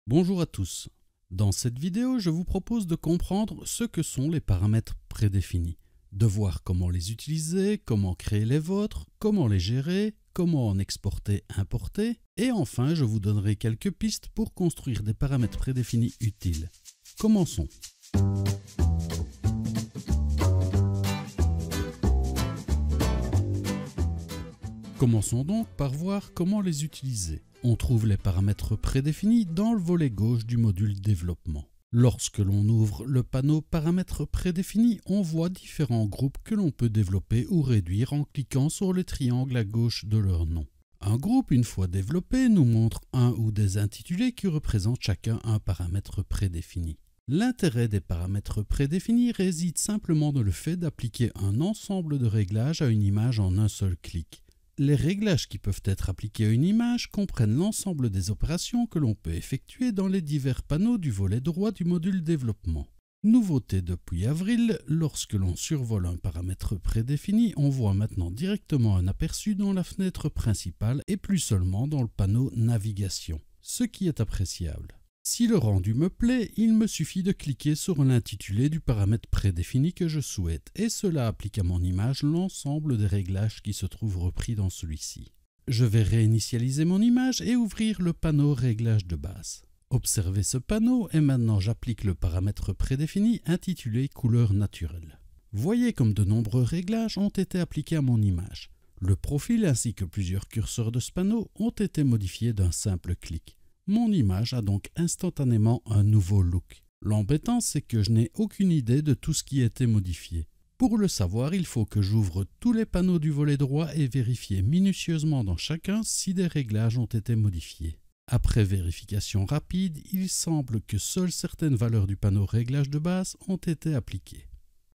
Bonjour à tous. Dans cette vidéo, je vous propose de comprendre ce que sont les paramètres prédéfinis, de voir comment les utiliser, comment créer les vôtres, comment les gérer, comment en exporter, importer, et enfin je vous donnerai quelques pistes pour construire des paramètres prédéfinis utiles. Commençons. Commençons donc par voir comment les utiliser. On trouve les paramètres prédéfinis dans le volet gauche du module développement. Lorsque l'on ouvre le panneau paramètres prédéfinis, on voit différents groupes que l'on peut développer ou réduire en cliquant sur le triangle à gauche de leur nom. Un groupe, une fois développé, nous montre un ou des intitulés qui représentent chacun un paramètre prédéfini. L'intérêt des paramètres prédéfinis réside simplement dans le fait d'appliquer un ensemble de réglages à une image en un seul clic. Les réglages qui peuvent être appliqués à une image comprennent l'ensemble des opérations que l'on peut effectuer dans les divers panneaux du volet droit du module développement. Nouveauté depuis avril, lorsque l'on survole un paramètre prédéfini, on voit maintenant directement un aperçu dans la fenêtre principale et plus seulement dans le panneau navigation, ce qui est appréciable. Si le rendu me plaît, il me suffit de cliquer sur l'intitulé du paramètre prédéfini que je souhaite et cela applique à mon image l'ensemble des réglages qui se trouvent repris dans celui-ci. Je vais réinitialiser mon image et ouvrir le panneau Réglages de base. Observez ce panneau et maintenant j'applique le paramètre prédéfini intitulé Couleur naturelle. Voyez comme de nombreux réglages ont été appliqués à mon image. Le profil ainsi que plusieurs curseurs de ce panneau ont été modifiés d'un simple clic. Mon image a donc instantanément un nouveau look. L'embêtant, c'est que je n'ai aucune idée de tout ce qui a été modifié. Pour le savoir, il faut que j'ouvre tous les panneaux du volet droit et vérifier minutieusement dans chacun si des réglages ont été modifiés. Après vérification rapide, il semble que seules certaines valeurs du panneau Réglages de base ont été appliquées.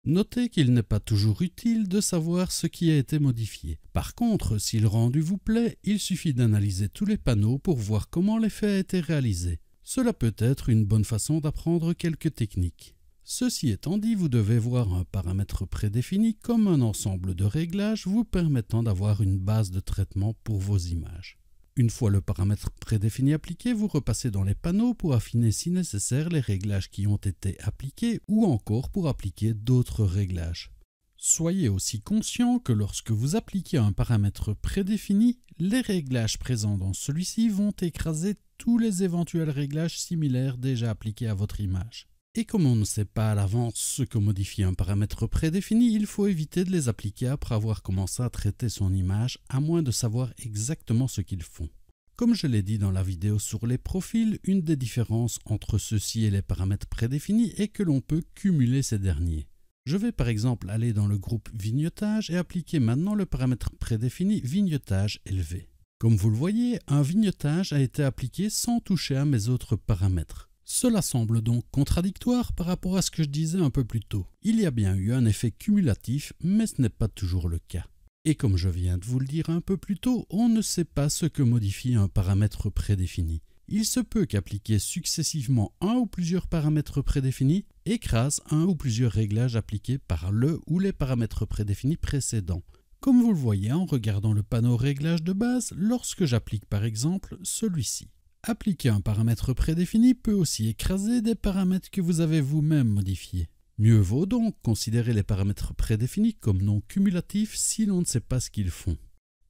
Notez qu'il n'est pas toujours utile de savoir ce qui a été modifié. Par contre, si le rendu vous plaît, il suffit d'analyser tous les panneaux pour voir comment l'effet a été réalisé. Cela peut être une bonne façon d'apprendre quelques techniques. Ceci étant dit, vous devez voir un paramètre prédéfini comme un ensemble de réglages vous permettant d'avoir une base de traitement pour vos images. Une fois le paramètre prédéfini appliqué, vous repassez dans les panneaux pour affiner si nécessaire les réglages qui ont été appliqués ou encore pour appliquer d'autres réglages. Soyez aussi conscient que lorsque vous appliquez un paramètre prédéfini, les réglages présents dans celui-ci vont écraser tous les éventuels réglages similaires déjà appliqués à votre image. Et comme on ne sait pas à l'avance ce que modifie un paramètre prédéfini, il faut éviter de les appliquer après avoir commencé à traiter son image, à moins de savoir exactement ce qu'ils font. Comme je l'ai dit dans la vidéo sur les profils, une des différences entre ceux-ci et les paramètres prédéfinis est que l'on peut cumuler ces derniers. Je vais par exemple aller dans le groupe Vignettage et appliquer maintenant le paramètre prédéfini Vignettage élevé. Comme vous le voyez, un vignettage a été appliqué sans toucher à mes autres paramètres. Cela semble donc contradictoire par rapport à ce que je disais un peu plus tôt. Il y a bien eu un effet cumulatif, mais ce n'est pas toujours le cas. Et comme je viens de vous le dire un peu plus tôt, on ne sait pas ce que modifie un paramètre prédéfini. Il se peut qu'appliquer successivement un ou plusieurs paramètres prédéfinis écrase un ou plusieurs réglages appliqués par le ou les paramètres prédéfinis précédents. Comme vous le voyez en regardant le panneau Réglages de base, lorsque j'applique par exemple celui-ci. Appliquer un paramètre prédéfini peut aussi écraser des paramètres que vous avez vous-même modifiés. Mieux vaut donc considérer les paramètres prédéfinis comme non cumulatifs si l'on ne sait pas ce qu'ils font.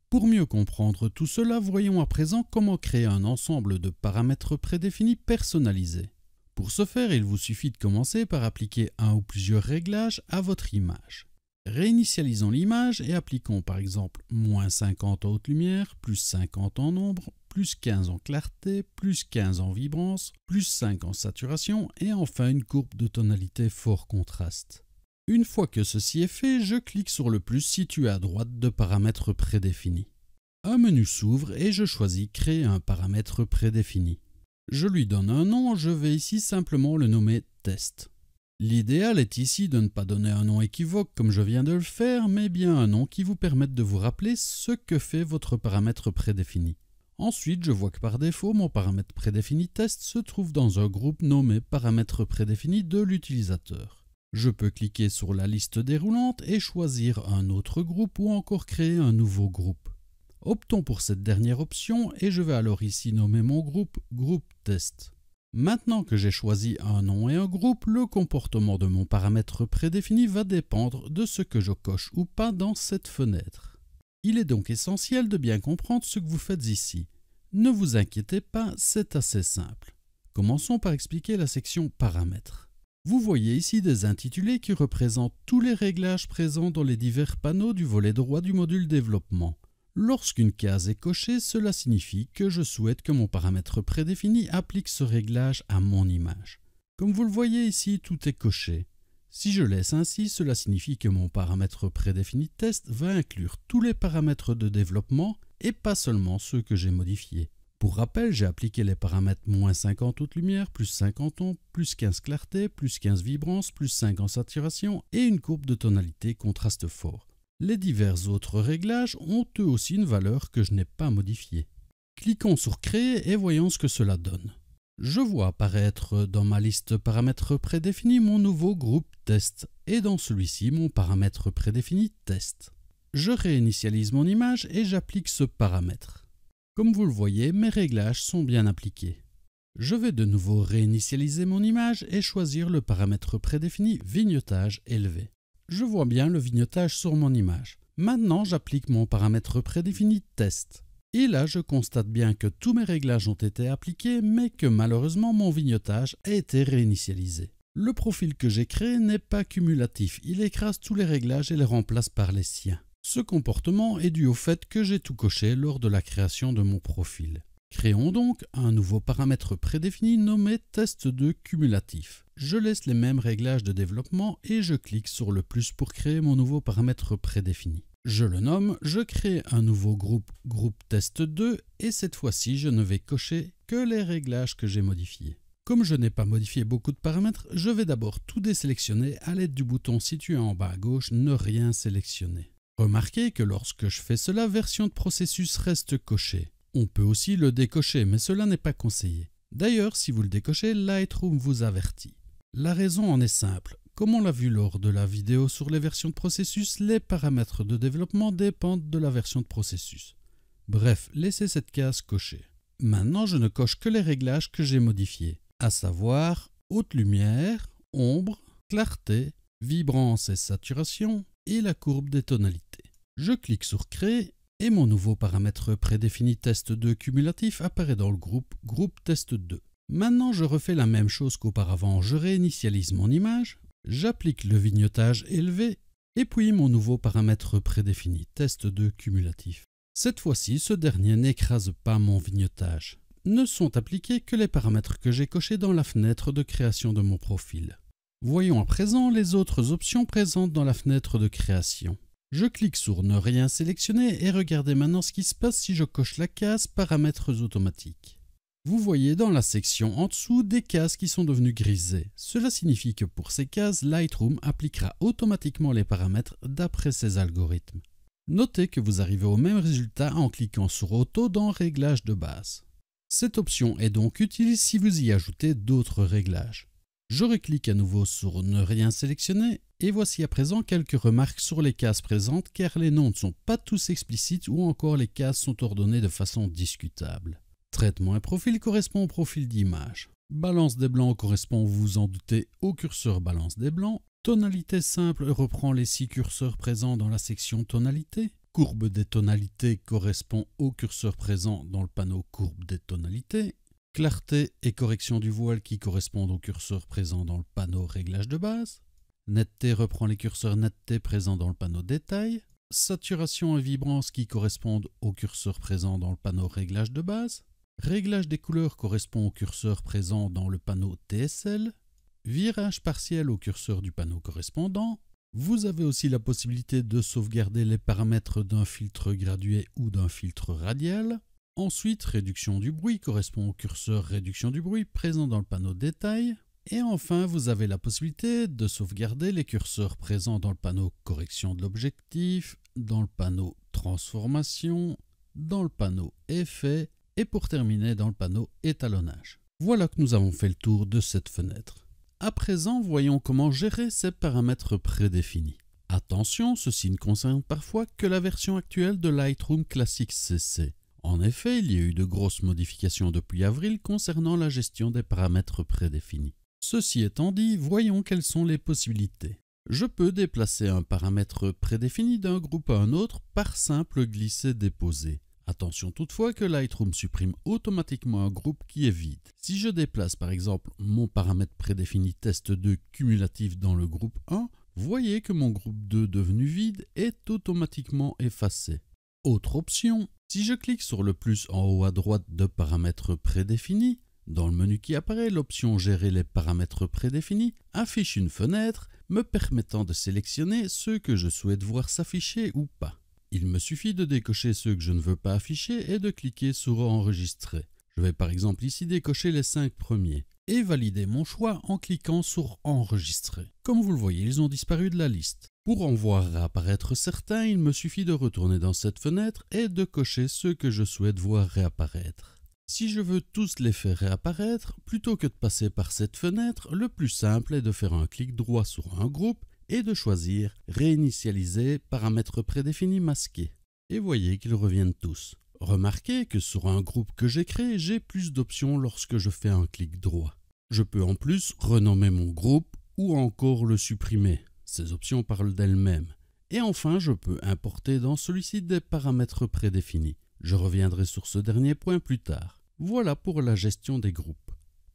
Pour mieux comprendre tout cela, voyons à présent comment créer un ensemble de paramètres prédéfinis personnalisés. Pour ce faire, il vous suffit de commencer par appliquer un ou plusieurs réglages à votre image. Réinitialisons l'image et appliquons par exemple -50 en haute lumière, +50 en ombre, +15 en clarté, +15 en vibrance, +5 en saturation et enfin une courbe de tonalité fort contraste. Une fois que ceci est fait, je clique sur le plus situé à droite de paramètres prédéfinis. Un menu s'ouvre et je choisis Créer un paramètre prédéfini. Je lui donne un nom, je vais ici simplement le nommer Test. L'idéal est ici de ne pas donner un nom équivoque comme je viens de le faire, mais bien un nom qui vous permette de vous rappeler ce que fait votre paramètre prédéfini. Ensuite, je vois que par défaut, mon paramètre prédéfini test se trouve dans un groupe nommé paramètres prédéfinis de l'utilisateur. Je peux cliquer sur la liste déroulante et choisir un autre groupe ou encore créer un nouveau groupe. Optons pour cette dernière option et je vais alors ici nommer mon groupe Groupe Test. Maintenant que j'ai choisi un nom et un groupe, le comportement de mon paramètre prédéfini va dépendre de ce que je coche ou pas dans cette fenêtre. Il est donc essentiel de bien comprendre ce que vous faites ici. Ne vous inquiétez pas, c'est assez simple. Commençons par expliquer la section paramètres. Vous voyez ici des intitulés qui représentent tous les réglages présents dans les divers panneaux du volet droit du module développement. Lorsqu'une case est cochée, cela signifie que je souhaite que mon paramètre prédéfini applique ce réglage à mon image. Comme vous le voyez ici, tout est coché. Si je laisse ainsi, cela signifie que mon paramètre prédéfini test va inclure tous les paramètres de développement et pas seulement ceux que j'ai modifiés. Pour rappel, j'ai appliqué les paramètres -50 haute lumière, plus 50 ombre, plus 15 clarté, plus 15 vibrance, plus 5 en saturation et une courbe de tonalité contraste fort. Les divers autres réglages ont eux aussi une valeur que je n'ai pas modifiée. Cliquons sur Créer et voyons ce que cela donne. Je vois apparaître dans ma liste paramètres prédéfinis mon nouveau groupe test et dans celui-ci mon paramètre prédéfini test. Je réinitialise mon image et j'applique ce paramètre. Comme vous le voyez, mes réglages sont bien appliqués. Je vais de nouveau réinitialiser mon image et choisir le paramètre prédéfini vignettage élevé. Je vois bien le vignettage sur mon image. Maintenant, j'applique mon paramètre prédéfini test. Et là, je constate bien que tous mes réglages ont été appliqués, mais que malheureusement, mon vignettage a été réinitialisé. Le profil que j'ai créé n'est pas cumulatif. Il écrase tous les réglages et les remplace par les siens. Ce comportement est dû au fait que j'ai tout coché lors de la création de mon profil. Créons donc un nouveau paramètre prédéfini nommé test2 cumulatif. Je laisse les mêmes réglages de développement et je clique sur le plus pour créer mon nouveau paramètre prédéfini. Je le nomme, je crée un nouveau groupe test2 et cette fois-ci je ne vais cocher que les réglages que j'ai modifiés. Comme je n'ai pas modifié beaucoup de paramètres, je vais d'abord tout désélectionner à l'aide du bouton situé en bas à gauche, ne rien sélectionner. Remarquez que lorsque je fais cela, version de processus reste cochée. On peut aussi le décocher, mais cela n'est pas conseillé. D'ailleurs, si vous le décochez, Lightroom vous avertit. La raison en est simple. Comme on l'a vu lors de la vidéo sur les versions de processus, les paramètres de développement dépendent de la version de processus. Bref, laissez cette case cochée. Maintenant, je ne coche que les réglages que j'ai modifiés, à savoir haute lumière, ombre, clarté, vibrance et saturation et la courbe des tonalités. Je clique sur Créer et mon nouveau paramètre prédéfini test2 cumulatif apparaît dans le groupe test2. Maintenant, je refais la même chose qu'auparavant. Je réinitialise mon image, j'applique le vignettage élevé et puis mon nouveau paramètre prédéfini test2 cumulatif. Cette fois-ci, ce dernier n'écrase pas mon vignettage. Ne sont appliqués que les paramètres que j'ai cochés dans la fenêtre de création de mon profil. Voyons à présent les autres options présentes dans la fenêtre de création. Je clique sur ne rien sélectionner et regardez maintenant ce qui se passe si je coche la case paramètres automatiques. Vous voyez dans la section en dessous des cases qui sont devenues grisées. Cela signifie que pour ces cases, Lightroom appliquera automatiquement les paramètres d'après ses algorithmes. Notez que vous arrivez au même résultat en cliquant sur Auto dans Réglages de base. Cette option est donc utile si vous y ajoutez d'autres réglages. Je reclique à nouveau sur ne rien sélectionner et voici à présent quelques remarques sur les cases présentes car les noms ne sont pas tous explicites ou encore les cases sont ordonnées de façon discutable. Traitement et profil correspond au profil d'image. Balance des blancs correspond, vous vous en doutez, au curseur balance des blancs. Tonalité simple reprend les 6 curseurs présents dans la section tonalité. Courbe des tonalités correspond au curseur présent dans le panneau courbe des tonalités. Clarté et correction du voile qui correspondent au curseur présent dans le panneau réglage de base. Netteté reprend les curseurs netteté présents dans le panneau détail. Saturation et vibrance qui correspondent au curseur présent dans le panneau réglage de base. Réglage des couleurs correspond au curseur présent dans le panneau TSL. Virage partiel au curseur du panneau correspondant. Vous avez aussi la possibilité de sauvegarder les paramètres d'un filtre gradué ou d'un filtre radial. Ensuite, réduction du bruit correspond au curseur réduction du bruit présent dans le panneau détail. Et enfin, vous avez la possibilité de sauvegarder les curseurs présents dans le panneau correction de l'objectif, dans le panneau transformation, dans le panneau effet et pour terminer dans le panneau étalonnage. Voilà que nous avons fait le tour de cette fenêtre. À présent, voyons comment gérer ces paramètres prédéfinis. Attention, ceci ne concerne parfois que la version actuelle de Lightroom Classic CC. En effet, il y a eu de grosses modifications depuis avril concernant la gestion des paramètres prédéfinis. Ceci étant dit, voyons quelles sont les possibilités. Je peux déplacer un paramètre prédéfini d'un groupe à un autre par simple glisser-déposer. Attention toutefois que Lightroom supprime automatiquement un groupe qui est vide. Si je déplace par exemple mon paramètre prédéfini test2 cumulatif dans le groupe 1, voyez que mon groupe 2 devenu vide est automatiquement effacé. Autre option, si je clique sur le plus en haut à droite de paramètres prédéfinis, dans le menu qui apparaît, l'option Gérer les paramètres prédéfinis affiche une fenêtre me permettant de sélectionner ceux que je souhaite voir s'afficher ou pas. Il me suffit de décocher ceux que je ne veux pas afficher et de cliquer sur Enregistrer. Je vais par exemple ici décocher les 5 premiers et valider mon choix en cliquant sur Enregistrer. Comme vous le voyez, ils ont disparu de la liste. Pour en voir réapparaître certains, il me suffit de retourner dans cette fenêtre et de cocher ceux que je souhaite voir réapparaître. Si je veux tous les faire réapparaître, plutôt que de passer par cette fenêtre, le plus simple est de faire un clic droit sur un groupe et de choisir Réinitialiser paramètres prédéfinis masqués. Et voyez qu'ils reviennent tous. Remarquez que sur un groupe que j'ai créé, j'ai plus d'options lorsque je fais un clic droit. Je peux en plus renommer mon groupe ou encore le supprimer. Ces options parlent d'elles-mêmes. Et enfin, je peux importer dans celui-ci des paramètres prédéfinis. Je reviendrai sur ce dernier point plus tard. Voilà pour la gestion des groupes.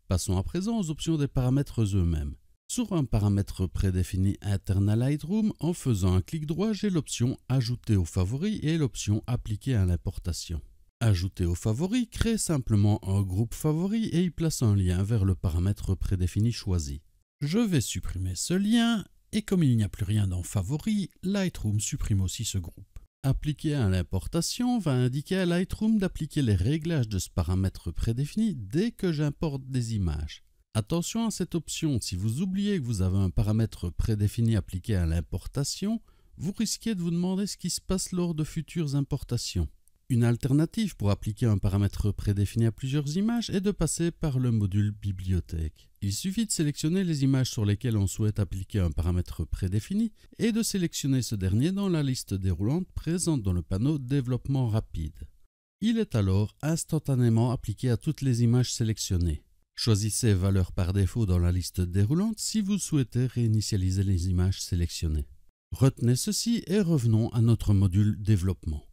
Passons à présent aux options des paramètres eux-mêmes. Sur un paramètre prédéfini interne à Lightroom, en faisant un clic droit, j'ai l'option Ajouter aux favoris et l'option Appliquer à l'importation. Ajouter aux favoris crée simplement un groupe favori et y place un lien vers le paramètre prédéfini choisi. Je vais supprimer ce lien et comme il n'y a plus rien dans favoris, Lightroom supprime aussi ce groupe. Appliquer à l'importation va indiquer à Lightroom d'appliquer les réglages de ce paramètre prédéfini dès que j'importe des images. Attention à cette option, si vous oubliez que vous avez un paramètre prédéfini appliqué à l'importation, vous risquez de vous demander ce qui se passe lors de futures importations. Une alternative pour appliquer un paramètre prédéfini à plusieurs images est de passer par le module Bibliothèque. Il suffit de sélectionner les images sur lesquelles on souhaite appliquer un paramètre prédéfini et de sélectionner ce dernier dans la liste déroulante présente dans le panneau Développement rapide. Il est alors instantanément appliqué à toutes les images sélectionnées. Choisissez Valeurs par défaut dans la liste déroulante si vous souhaitez réinitialiser les images sélectionnées. Retenez ceci et revenons à notre module Développement.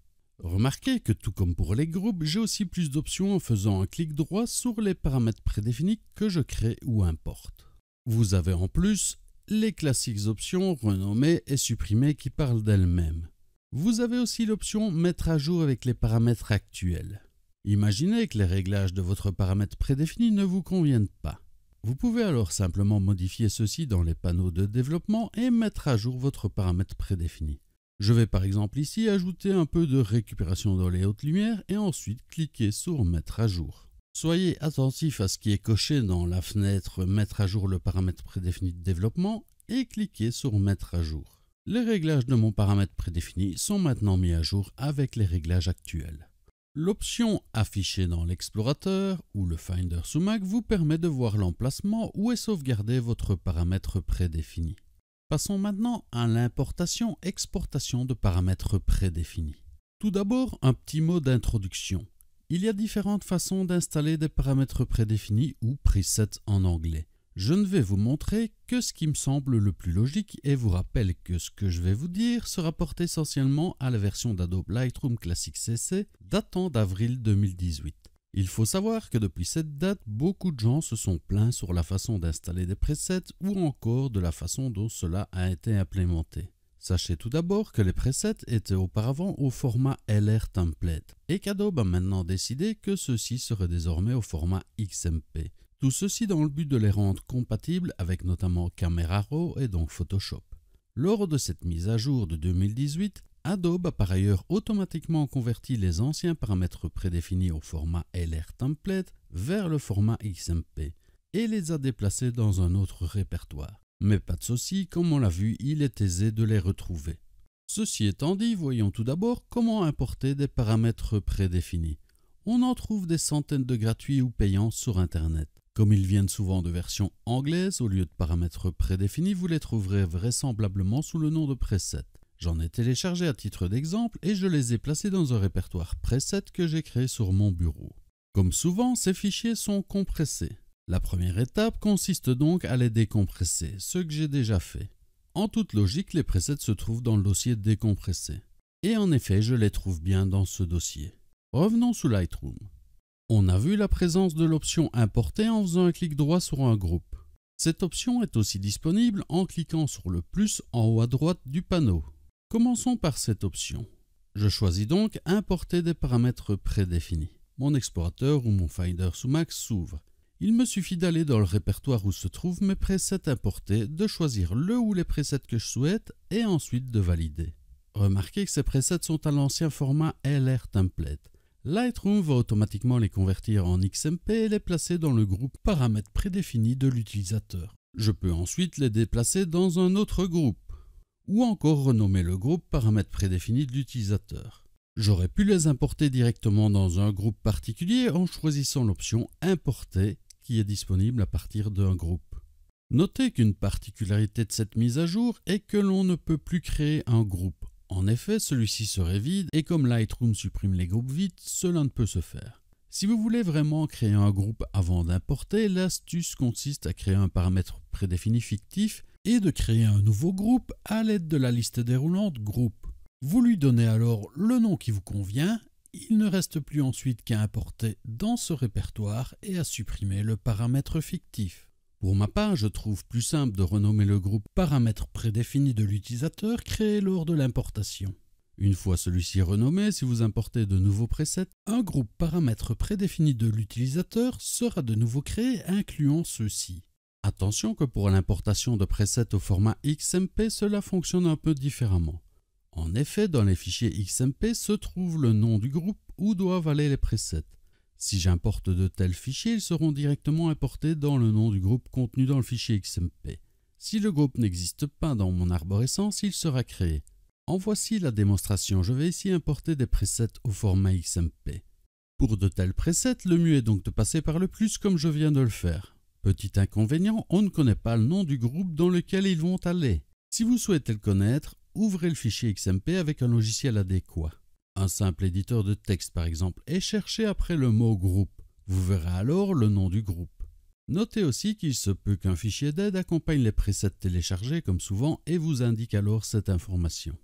Remarquez que tout comme pour les groupes, j'ai aussi plus d'options en faisant un clic droit sur les paramètres prédéfinis que je crée ou importe. Vous avez en plus les classiques options renommer et supprimer qui parlent d'elles-mêmes. Vous avez aussi l'option Mettre à jour avec les paramètres actuels. Imaginez que les réglages de votre paramètre prédéfini ne vous conviennent pas. Vous pouvez alors simplement modifier ceci dans les panneaux de développement et mettre à jour votre paramètre prédéfini. Je vais par exemple ici ajouter un peu de récupération dans les hautes lumières et ensuite cliquer sur Mettre à jour. Soyez attentif à ce qui est coché dans la fenêtre Mettre à jour le paramètre prédéfini de développement et cliquez sur Mettre à jour. Les réglages de mon paramètre prédéfini sont maintenant mis à jour avec les réglages actuels. L'option Afficher dans l'explorateur ou le Finder sous Mac vous permet de voir l'emplacement où est sauvegardé votre paramètre prédéfini. Passons maintenant à l'importation-exportation de paramètres prédéfinis. Tout d'abord, un petit mot d'introduction. Il y a différentes façons d'installer des paramètres prédéfinis ou presets en anglais. Je ne vais vous montrer que ce qui me semble le plus logique et vous rappelle que ce que je vais vous dire se rapporte essentiellement à la version d'Adobe Lightroom Classic CC datant d'avril 2018. Il faut savoir que depuis cette date, beaucoup de gens se sont plaints sur la façon d'installer des presets ou encore de la façon dont cela a été implémenté. Sachez tout d'abord que les presets étaient auparavant au format LR Template et qu'Adobe a maintenant décidé que ceux-ci seraient désormais au format XMP. Tout ceci dans le but de les rendre compatibles avec notamment Camera Raw et donc Photoshop. Lors de cette mise à jour de 2018, Adobe a par ailleurs automatiquement converti les anciens paramètres prédéfinis au format LR Template vers le format XMP et les a déplacés dans un autre répertoire. Mais pas de souci, comme on l'a vu, il est aisé de les retrouver. Ceci étant dit, voyons tout d'abord comment importer des paramètres prédéfinis. On en trouve des centaines de gratuits ou payants sur Internet. Comme ils viennent souvent de versions anglaises, au lieu de paramètres prédéfinis, vous les trouverez vraisemblablement sous le nom de presets. J'en ai téléchargé à titre d'exemple et je les ai placés dans un répertoire preset que j'ai créé sur mon bureau. Comme souvent, ces fichiers sont compressés. La première étape consiste donc à les décompresser, ce que j'ai déjà fait. En toute logique, les presets se trouvent dans le dossier décompressé. Et en effet, je les trouve bien dans ce dossier. Revenons sous Lightroom. On a vu la présence de l'option Importer en faisant un clic droit sur un groupe. Cette option est aussi disponible en cliquant sur le plus en haut à droite du panneau. Commençons par cette option. Je choisis donc Importer des paramètres prédéfinis. Mon explorateur ou mon Finder sous Mac s'ouvre. Il me suffit d'aller dans le répertoire où se trouvent mes presets importés, de choisir le ou les presets que je souhaite et ensuite de valider. Remarquez que ces presets sont à l'ancien format LR Template. Lightroom va automatiquement les convertir en XMP et les placer dans le groupe paramètres prédéfinis de l'utilisateur. Je peux ensuite les déplacer dans un autre groupe, ou encore renommer le groupe paramètres prédéfinis de l'utilisateur. J'aurais pu les importer directement dans un groupe particulier en choisissant l'option Importer qui est disponible à partir d'un groupe. Notez qu'une particularité de cette mise à jour est que l'on ne peut plus créer un groupe. En effet, celui-ci serait vide et comme Lightroom supprime les groupes vides, cela ne peut se faire. Si vous voulez vraiment créer un groupe avant d'importer, l'astuce consiste à créer un paramètre prédéfini fictif et de créer un nouveau groupe à l'aide de la liste déroulante groupe. Vous lui donnez alors le nom qui vous convient, il ne reste plus ensuite qu'à importer dans ce répertoire et à supprimer le paramètre fictif. Pour ma part, je trouve plus simple de renommer le groupe paramètres prédéfinis de l'utilisateur créé lors de l'importation. Une fois celui-ci renommé, si vous importez de nouveaux presets, un groupe paramètres prédéfinis de l'utilisateur sera de nouveau créé incluant ceux-ci. Attention que pour l'importation de presets au format XMP, cela fonctionne un peu différemment. En effet, dans les fichiers XMP se trouve le nom du groupe où doivent aller les presets. Si j'importe de tels fichiers, ils seront directement importés dans le nom du groupe contenu dans le fichier XMP. Si le groupe n'existe pas dans mon arborescence, il sera créé. En voici la démonstration. Je vais ici importer des presets au format XMP. Pour de tels presets, le mieux est donc de passer par le plus comme je viens de le faire. Petit inconvénient, on ne connaît pas le nom du groupe dans lequel ils vont aller. Si vous souhaitez le connaître, ouvrez le fichier XMP avec un logiciel adéquat. Un simple éditeur de texte par exemple, et cherchez après le mot groupe. Vous verrez alors le nom du groupe. Notez aussi qu'il se peut qu'un fichier d'aide accompagne les presets téléchargés comme souvent et vous indique alors cette information.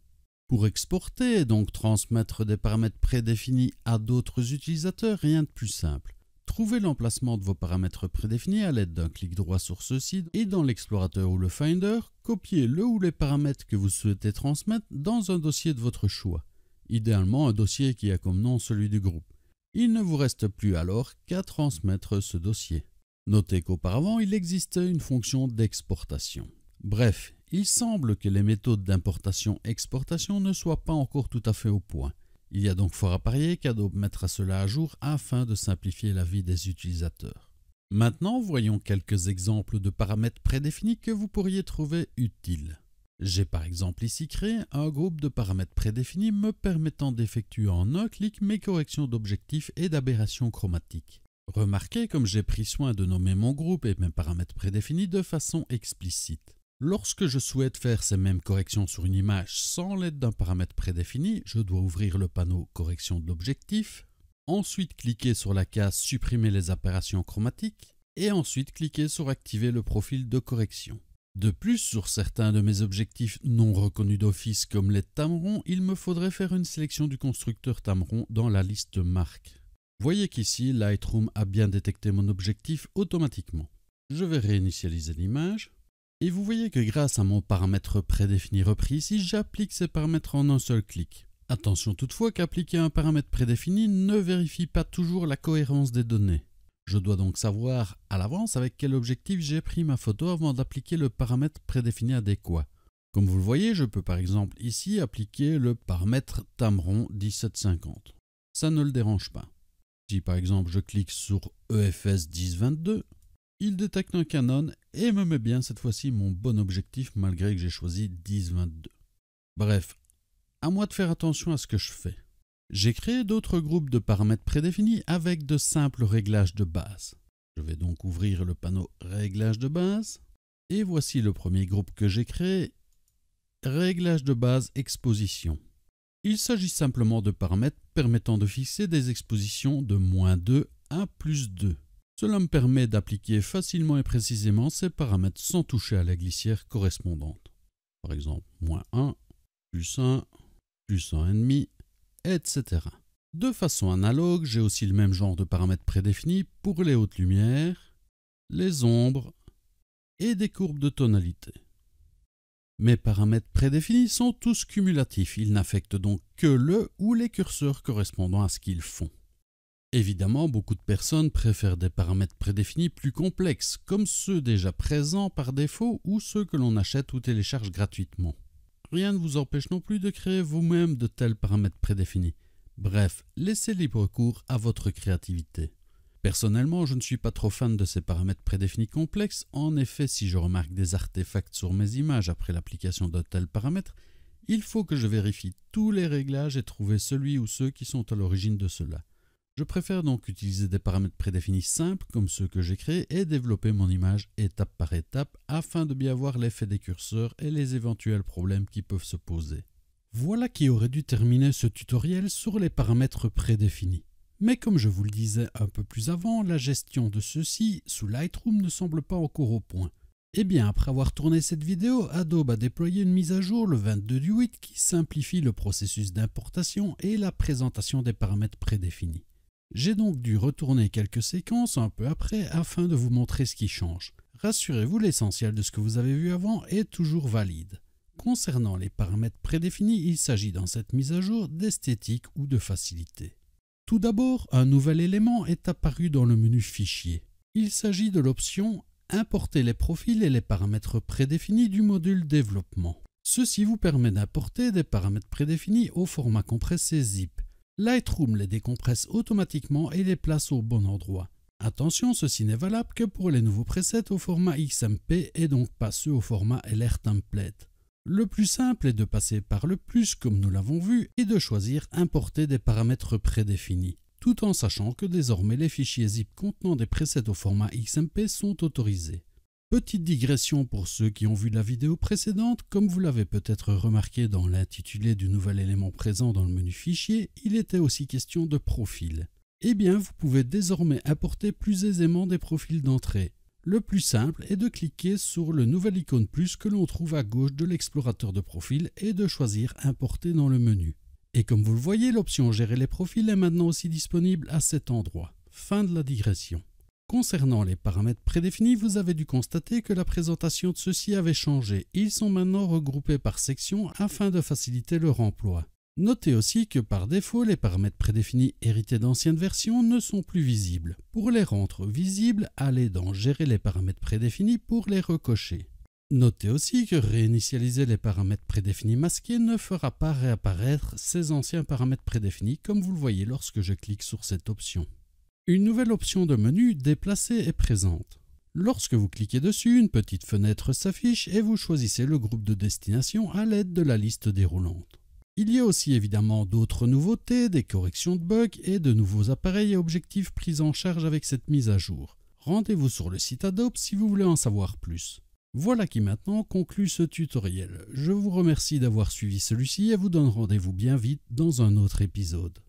Pour exporter et donc transmettre des paramètres prédéfinis à d'autres utilisateurs, rien de plus simple. Trouvez l'emplacement de vos paramètres prédéfinis à l'aide d'un clic droit sur ceux-ci et dans l'explorateur ou le Finder, copiez le ou les paramètres que vous souhaitez transmettre dans un dossier de votre choix. Idéalement un dossier qui a comme nom celui du groupe. Il ne vous reste plus alors qu'à transmettre ce dossier. Notez qu'auparavant il existait une fonction d'exportation. Bref, il semble que les méthodes d'importation-exportation ne soient pas encore tout à fait au point. Il y a donc fort à parier qu'Adobe mettra cela à jour afin de simplifier la vie des utilisateurs. Maintenant, voyons quelques exemples de paramètres prédéfinis que vous pourriez trouver utiles. J'ai par exemple ici créé un groupe de paramètres prédéfinis me permettant d'effectuer en un clic mes corrections d'objectifs et d'aberrations chromatiques. Remarquez comme j'ai pris soin de nommer mon groupe et mes paramètres prédéfinis de façon explicite. Lorsque je souhaite faire ces mêmes corrections sur une image sans l'aide d'un paramètre prédéfini, je dois ouvrir le panneau Correction de l'objectif, ensuite cliquer sur la case Supprimer les aberrations chromatiques et ensuite cliquer sur Activer le profil de correction. De plus, sur certains de mes objectifs non reconnus d'office comme les tamerons, il me faudrait faire une sélection du constructeur tameron dans la liste marque. Voyez qu'ici, Lightroom a bien détecté mon objectif automatiquement. Je vais réinitialiser l'image. Et vous voyez que grâce à mon paramètre prédéfini repris ici, j'applique ces paramètres en un seul clic. Attention toutefois qu'appliquer un paramètre prédéfini ne vérifie pas toujours la cohérence des données. Je dois donc savoir à l'avance avec quel objectif j'ai pris ma photo avant d'appliquer le paramètre prédéfini adéquat. Comme vous le voyez, je peux par exemple ici appliquer le paramètre tameron 1750. Ça ne le dérange pas. Si par exemple je clique sur EFS 1022, il détecte un Canon et me met bien cette fois-ci mon bon objectif malgré que j'ai choisi 10-22. Bref, à moi de faire attention à ce que je fais. J'ai créé d'autres groupes de paramètres prédéfinis avec de simples réglages de base. Je vais donc ouvrir le panneau Réglages de base et voici le premier groupe que j'ai créé Réglage de base exposition. Il s'agit simplement de paramètres permettant de fixer des expositions de -2 à +2. Cela me permet d'appliquer facilement et précisément ces paramètres sans toucher à la glissière correspondante. Par exemple, -1, +1, +1,5, etc. De façon analogue, j'ai aussi le même genre de paramètres prédéfinis pour les hautes lumières, les ombres et des courbes de tonalité. Mes paramètres prédéfinis sont tous cumulatifs, ils n'affectent donc que le ou les curseurs correspondant à ce qu'ils font. Évidemment, beaucoup de personnes préfèrent des paramètres prédéfinis plus complexes, comme ceux déjà présents par défaut ou ceux que l'on achète ou télécharge gratuitement. Rien ne vous empêche non plus de créer vous-même de tels paramètres prédéfinis. Bref, laissez libre cours à votre créativité. Personnellement, je ne suis pas trop fan de ces paramètres prédéfinis complexes. En effet, si je remarque des artefacts sur mes images après l'application d'un tel paramètre, il faut que je vérifie tous les réglages et trouver celui ou ceux qui sont à l'origine de cela. Je préfère donc utiliser des paramètres prédéfinis simples comme ceux que j'ai créés et développer mon image étape par étape afin de bien voir l'effet des curseurs et les éventuels problèmes qui peuvent se poser. Voilà qui aurait dû terminer ce tutoriel sur les paramètres prédéfinis. Mais comme je vous le disais un peu plus avant, la gestion de ceux-ci sous Lightroom ne semble pas encore au point. Eh bien, après avoir tourné cette vidéo, Adobe a déployé une mise à jour le 22/8 qui simplifie le processus d'importation et la présentation des paramètres prédéfinis. J'ai donc dû retourner quelques séquences un peu après afin de vous montrer ce qui change. Rassurez-vous, l'essentiel de ce que vous avez vu avant est toujours valide. Concernant les paramètres prédéfinis, il s'agit dans cette mise à jour d'esthétique ou de facilité. Tout d'abord, un nouvel élément est apparu dans le menu Fichier. Il s'agit de l'option « Importer les profils et les paramètres prédéfinis du module développement ». Ceci vous permet d'importer des paramètres prédéfinis au format compressé zip. Lightroom les décompresse automatiquement et les place au bon endroit. Attention, ceci n'est valable que pour les nouveaux presets au format XMP et donc pas ceux au format LR Template. Le plus simple est de passer par le plus comme nous l'avons vu et de choisir Importer des paramètres prédéfinis, tout en sachant que désormais les fichiers zip contenant des presets au format XMP sont autorisés. Petite digression pour ceux qui ont vu la vidéo précédente, comme vous l'avez peut-être remarqué dans l'intitulé du nouvel élément présent dans le menu Fichier, il était aussi question de profil. Eh bien, vous pouvez désormais importer plus aisément des profils d'entrée. Le plus simple est de cliquer sur le nouvel icône plus que l'on trouve à gauche de l'explorateur de profil et de choisir Importer dans le menu. Et comme vous le voyez, l'option Gérer les profils est maintenant aussi disponible à cet endroit. Fin de la digression. Concernant les paramètres prédéfinis, vous avez dû constater que la présentation de ceux-ci avait changé. Ils sont maintenant regroupés par section afin de faciliter leur emploi. Notez aussi que par défaut, les paramètres prédéfinis hérités d'anciennes versions ne sont plus visibles. Pour les rendre visibles, allez dans Gérer les paramètres prédéfinis pour les recocher. Notez aussi que réinitialiser les paramètres prédéfinis masqués ne fera pas réapparaître ces anciens paramètres prédéfinis comme vous le voyez lorsque je clique sur cette option. Une nouvelle option de menu Déplacer est présente. Lorsque vous cliquez dessus, une petite fenêtre s'affiche et vous choisissez le groupe de destination à l'aide de la liste déroulante. Il y a aussi évidemment d'autres nouveautés, des corrections de bugs et de nouveaux appareils et objectifs pris en charge avec cette mise à jour. Rendez-vous sur le site Adobe si vous voulez en savoir plus. Voilà qui maintenant conclut ce tutoriel. Je vous remercie d'avoir suivi celui-ci et vous donne rendez-vous bien vite dans un autre épisode.